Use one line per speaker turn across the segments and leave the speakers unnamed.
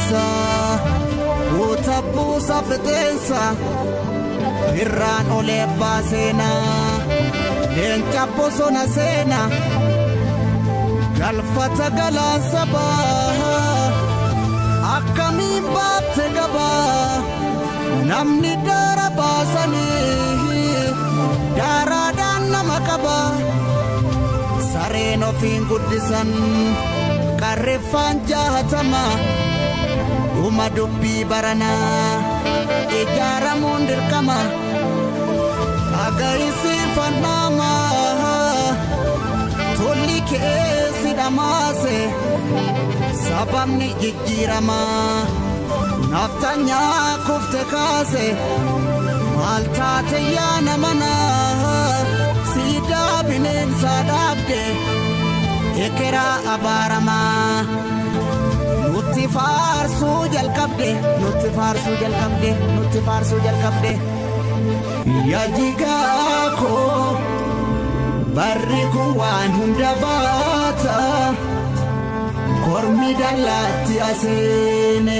keessa buusa fixeensa irraan olee baaseena leenca bosona seena galfata galaansa baa akkamiin baabte gabaa namni daara baasanii daaraadhaan nama qabaa sareen ofiin guddisan qarreeffaan 60 uma dubbii baranaa ijaaramuun dirqama agayisiifan nama tolli keessi dhamaase sababni jijjiirama naftanyaa kufte kaase maal taate yaa namana siidaa bineensa dhaabde ekeraa abaaramaa nutti faarsuu jalqabde yaa jigaa koo barri kun waan hunda baata kormi dallaatti aseene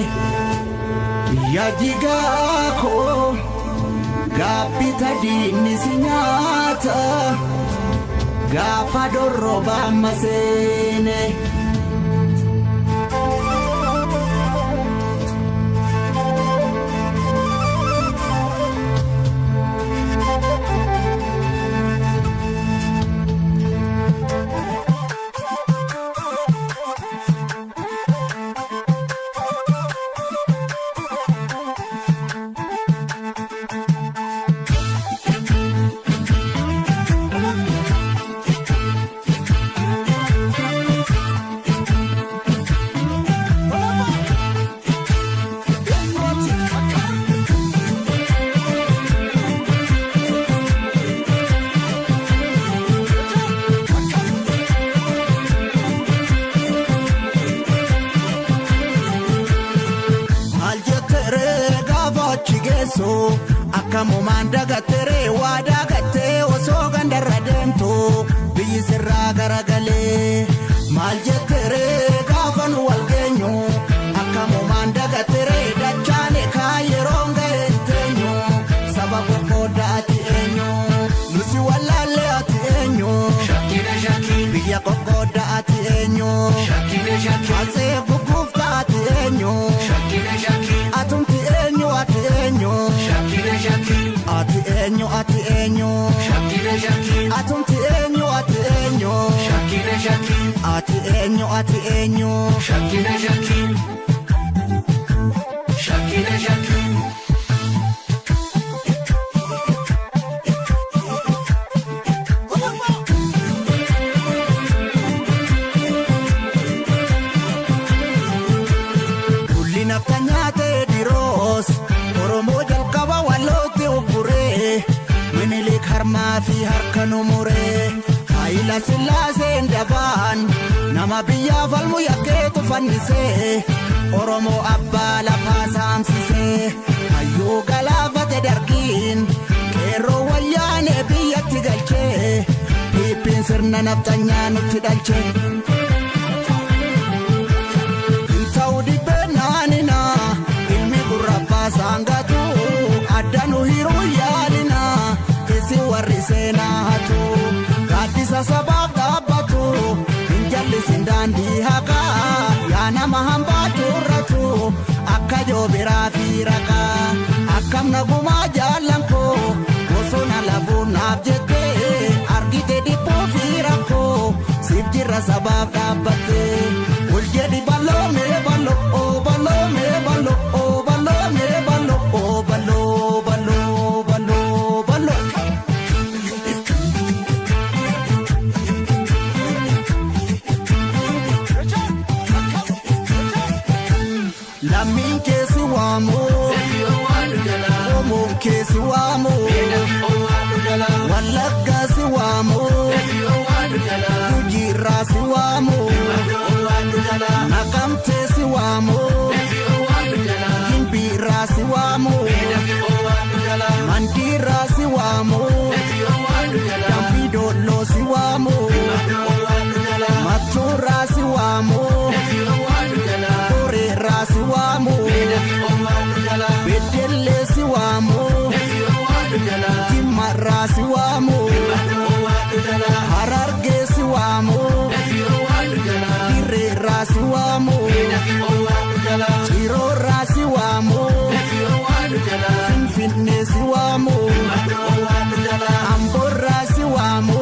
yaa jigaa koo gaabbita diinni si nyaata gaafa dorroba amma seene akkamumaan dagatere waa dagattee osoo gandarra deemtu biyyi sirraa garagalee maal jettere gaafa nu wal geenyu akkamumaan dagatere dachaane kaayeroon ga'een teenyu saba qoqqoodda ati eenyu nusi wallaalle ati eenyu biyya qoqqoodda ati eenyu asee gugguufta ati eenyu atumti eenyu ati eenyu ati eenyu atumti eenyu ati eenyu ati eenyu kulli naftanyaate diroos oromoo jalqaba wallootti ugguree minilik harmaa fi harka numuree Haayila Sillaaseen dabaan nama biyyaa falmu yakkeetu fannisee oromoo abbaa lafaa saamsisee hayyuu galaafate dargiin qeerroo wayyaanee biyyatti galchee piippiin sirna naftanyaa nutti dhalchee ta'u dhibbeennaanina ilmi gurrabbaa saangatu addanu hiruu yaalina isi warri seenaa hatu gaaddisa sabaaf dhaabbatu hin jallisin daandii haqaa yaa nama hambaa turratu akka joobiraa fi raqaa akkam nagumaa jaallan koo bosona lafuun naaf jettee argite dhibboo fi rakkoo siif jirra sabaaf dhaabbatte ol jedhi balloomee balloo balloomee balloo balloomee balloo balloo balloo balloo balloo lammiin keessi waamu omoon keessi waamu wallaggaa si waamu Gujiirraa si waamu Naqamtee si waamu Gimbiirraa si waamu Mandiirraa si waamu Dambidolloo si waamu Mattuurraa si waamu Horeerraa si waamu Harargee si waamu dirreerraa si waamu ciroorraa si waamu finfinnee si waamu amboorraa si waamu.